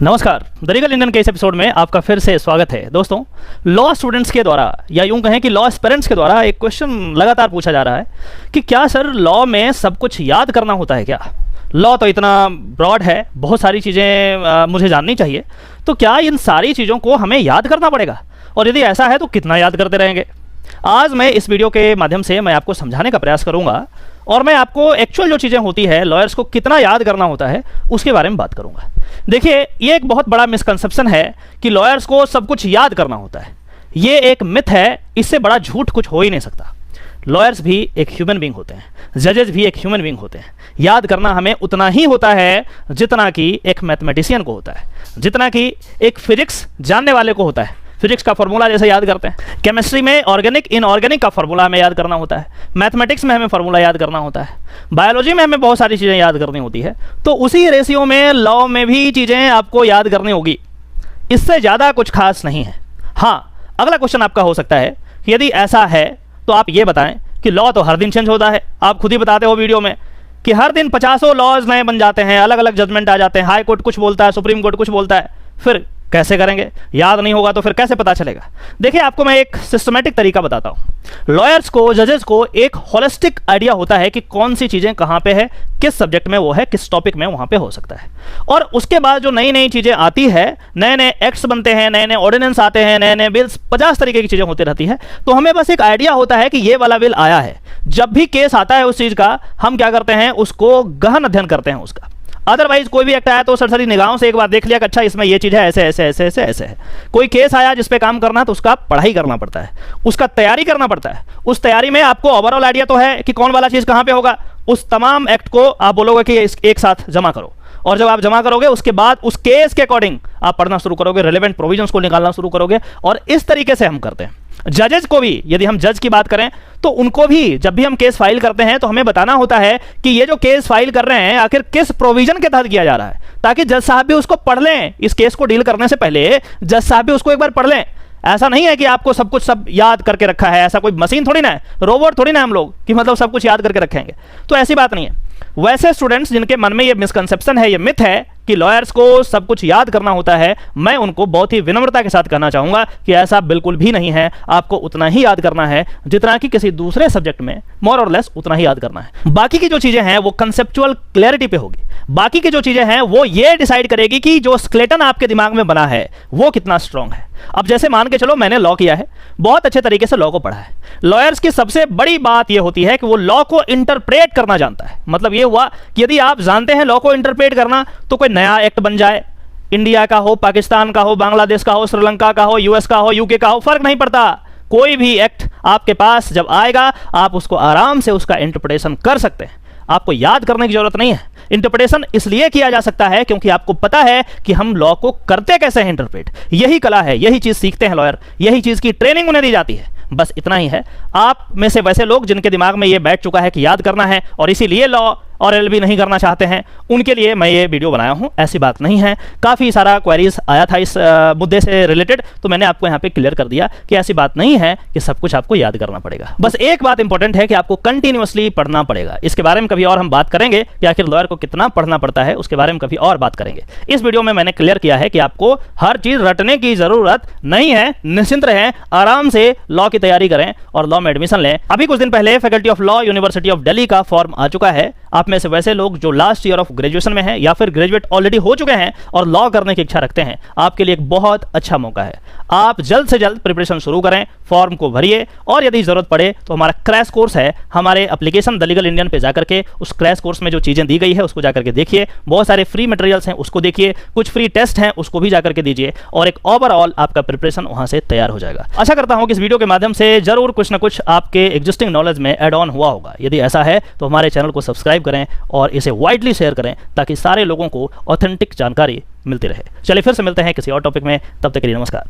नमस्कार, the legal Indian के इस एपिसोड में आपका फिर से स्वागत है। दोस्तों, लॉ स्टूडेंट्स के द्वारा या यूं कहें कि लॉ एस्पिरेंट्स के द्वारा एक क्वेश्चन लगातार पूछा जा रहा है कि क्या सर लॉ में सब कुछ याद करना होता है क्या? लॉ तो इतना ब्रॉड है, बहुत सारी चीज़ें मुझे जाननी चाहिए, तो क्या इन सारी चीज़ों को हमें याद करना पड़ेगा? और यदि ऐसा है तो कितना याद करते रहेंगे? आज मैं इस वीडियो के माध्यम से मैं आपको समझाने का प्रयास करूंगा और मैं आपको एक्चुअल जो चीज़ें होती है लॉयर्स को कितना याद करना होता है उसके बारे में बात करूंगा। देखिए, ये एक बहुत बड़ा मिसकंसेप्शन है कि लॉयर्स को सब कुछ याद करना होता है। ये एक मिथ है, इससे बड़ा झूठ कुछ हो ही नहीं सकता। लॉयर्स भी एक ह्यूमन बीइंग होते हैं, जजेस भी एक ह्यूमन बीइंग होते हैं। याद करना हमें उतना ही होता है जितना कि एक मैथमेटिशियन को होता है, जितना कि एक फिजिक्स जानने वाले को होता है। फिजिक्स का फॉर्मूला जैसे याद करते हैं, केमिस्ट्री में ऑर्गेनिक इनऑर्गेनिक का फॉर्मूला हमें याद करना होता है, मैथमेटिक्स में हमें फॉर्मूला याद करना होता है, बायोलॉजी में हमें बहुत सारी चीज़ें याद करनी होती है। तो उसी रेशियो में लॉ में भी चीज़ें आपको याद करनी होगी, इससे ज़्यादा कुछ खास नहीं है। हाँ, अगला क्वेश्चन आपका हो सकता है कि यदि ऐसा है तो आप ये बताएं कि लॉ तो हर दिन चेंज होता है। आप खुद ही बताते हो वीडियो में कि हर दिन 50 लॉज नए बन जाते हैं, अलग अलग जजमेंट आ जाते हैं, हाई कोर्ट कुछ बोलता है, सुप्रीम कोर्ट कुछ बोलता है। फिर कैसे करेंगे? याद नहीं होगा तो फिर कैसे पता चलेगा? देखिए, आपको मैं एक सिस्टमेटिक तरीका बताता हूं। लॉयर्स को, जजेस को एक होलिस्टिक आइडिया होता है कि कौन सी चीज़ें कहां पे है, किस सब्जेक्ट में वो है, किस टॉपिक में वहां पे हो सकता है। और उसके बाद जो नई नई चीज़ें आती है, नए नए एक्ट्स बनते हैं, नए नए ऑर्डिनेंस आते हैं, नए नए बिल्स, 50 तरीके की चीज़ें होती रहती है। तो हमें बस एक आइडिया होता है कि ये वाला बिल आया है। जब भी केस आता है उस चीज़ का, हम क्या करते हैं, उसको गहन अध्ययन करते हैं उसका। अदरवाइज कोई भी एक्ट आया तो सरसरी निगाहों से एक बार देख लिया कि अच्छा इसमें ये चीज़ है, ऐसे ऐसे ऐसे ऐसे ऐसे है। कोई केस आया जिस पे काम करना है तो उसका पढ़ाई करना पड़ता है, उसका तैयारी करना पड़ता है। उस तैयारी में आपको ओवरऑल आइडिया तो है कि कौन वाला चीज़ कहाँ पे होगा। उस तमाम एक्ट को आप बोलोगे कि एक साथ जमा करो, और जब आप जमा करोगे उसके बाद उस केस के अकॉर्डिंग आप पढ़ना शुरू करोगे, रिलेवेंट प्रोविजंस को निकालना शुरू करोगे। और इस तरीके से हम करते हैं। जजेस को भी, यदि हम जज की बात करें तो उनको भी जब भी हम केस फाइल करते हैं तो हमें बताना होता है कि ये जो केस फाइल कर रहे हैं आखिर किस प्रोविजन के तहत किया जा रहा है, ताकि जज साहब भी उसको पढ़ लें। इस केस को डील करने से पहले जज साहब भी उसको एक बार पढ़ लें। ऐसा नहीं है कि आपको सब कुछ सब याद करके रखा है, ऐसा कोई मशीन थोड़ी ना है, रोबोट थोड़ी ना हम लोग कि मतलब सब कुछ याद करके रखेंगे। तो ऐसी बात नहीं है। वैसे स्टूडेंट्स जिनके मन में ये मिसकंसेप्शन है, ये मिथ है कि लॉयर्स को सब कुछ याद करना होता है, मैं उनको बहुत ही विनम्रता के साथ कहना चाहूंगा कि ऐसा बिल्कुल भी नहीं है। आपको उतना ही याद करना है जितना कि किसी दूसरे सब्जेक्ट में मोर और लेस उतना ही याद करना है। बाकी की जो चीजें हैं वो कंसेप्चुअल क्लैरिटी पे होगी। बाकी की जो चीजें हैं वो ये डिसाइड करेगी कि जो स्केलेटन आपके दिमाग में बना है वो कितना स्ट्रांग है। अब जैसे मान के चलो मैंने लॉ किया है, बहुत अच्छे तरीके से लॉ को पढ़ा है। लॉयर्स की सबसे बड़ी बात यह होती है कि वो लॉ को इंटरप्रेट करना जानता है। मतलब ये हुआ कि यदि आप जानते हैं लॉ को इंटरप्रेट करना, तो कोई नया एक्ट बन जाए, इंडिया का हो, पाकिस्तान का हो, बांग्लादेश का हो, श्रीलंका का हो, यूएस का हो, यूके का हो, फर्क नहीं पड़ता। कोई भी एक्ट आपके पास जब आएगा आप उसको आराम से उसका इंटरप्रिटेशन कर सकते हैं। आपको याद करने की जरूरत नहीं है। इंटरप्रिटेशन इसलिए किया जा सकता है क्योंकि आपको पता है कि हम लॉ को करते कैसे हैं इंटरप्रेट। यही कला है, यही चीज सीखते हैं लॉयर, यही चीज की ट्रेनिंग उन्हें दी जाती है। बस इतना ही है। आप में से वैसे लोग जिनके दिमाग में ये बैठ चुका है कि याद करना है और इसीलिए लॉ और एलएलबी नहीं करना चाहते हैं, उनके लिए मैं ये वीडियो बनाया हूं। ऐसी बात नहीं है। काफ़ी सारा क्वेरीज आया था इस मुद्दे से रिलेटेड, तो मैंने आपको यहाँ पे क्लियर कर दिया कि ऐसी बात नहीं है कि सब कुछ आपको याद करना पड़ेगा। बस एक बात इंपॉर्टेंट है कि आपको कंटिन्यूअसली पढ़ना पड़ेगा। इसके बारे में कभी और हम बात करेंगे कि आखिर लॉयर को कितना पढ़ना पड़ता है, उसके बारे में कभी और बात करेंगे। इस वीडियो में मैंने क्लियर किया है कि आपको हर चीज़ रटने की जरूरत नहीं है। निश्चिंत रहें, आराम से लॉ की तैयारी करें और लॉ में एडमिशन लें। अभी कुछ दिन पहले faculty of law university of Delhi का फॉर्म आ चुका है। आप में से वैसे लोग जो लास्ट ईयर ऑफ ग्रेजुएशन में हैं या फिर ग्रेजुएट ऑलरेडी हो चुके हैं और लॉ करने की इच्छा रखते हैं, आपके लिए एक बहुत अच्छा मौका है। आप जल्द से जल्द प्रिपरेशन शुरू करें, फॉर्म को भरिए और यदि जरूरत पड़े तो हमारा क्रैश कोर्स है, हमारे एप्लीकेशन द लीगल इंडियन पे जाकर के उस क्रैश कोर्स में जो चीज़ें दी गई है उसको जाकर के देखिए। बहुत सारे फ्री मटेरियल्स हैं, उसको देखिए। कुछ फ्री टेस्ट हैं, उसको भी जाकर के दीजिए और एक ओवरऑल आपका प्रिपरेशन वहां से तैयार हो जाएगा। आशा करता हूं कि इस वीडियो के माध्यम से जरूर कुछ ना कुछ आपके एग्जिस्टिंग नॉलेज में एड ऑन हुआ होगा। यदि ऐसा है तो हमारे चैनल को सब्सक्राइब करें और इसे वाइडली शेयर करें ताकि सारे लोगों को ऑथेंटिक जानकारी मिलती रहे। चलिए फिर से मिलते हैं किसी और टॉपिक में, तब तक के लिए नमस्कार।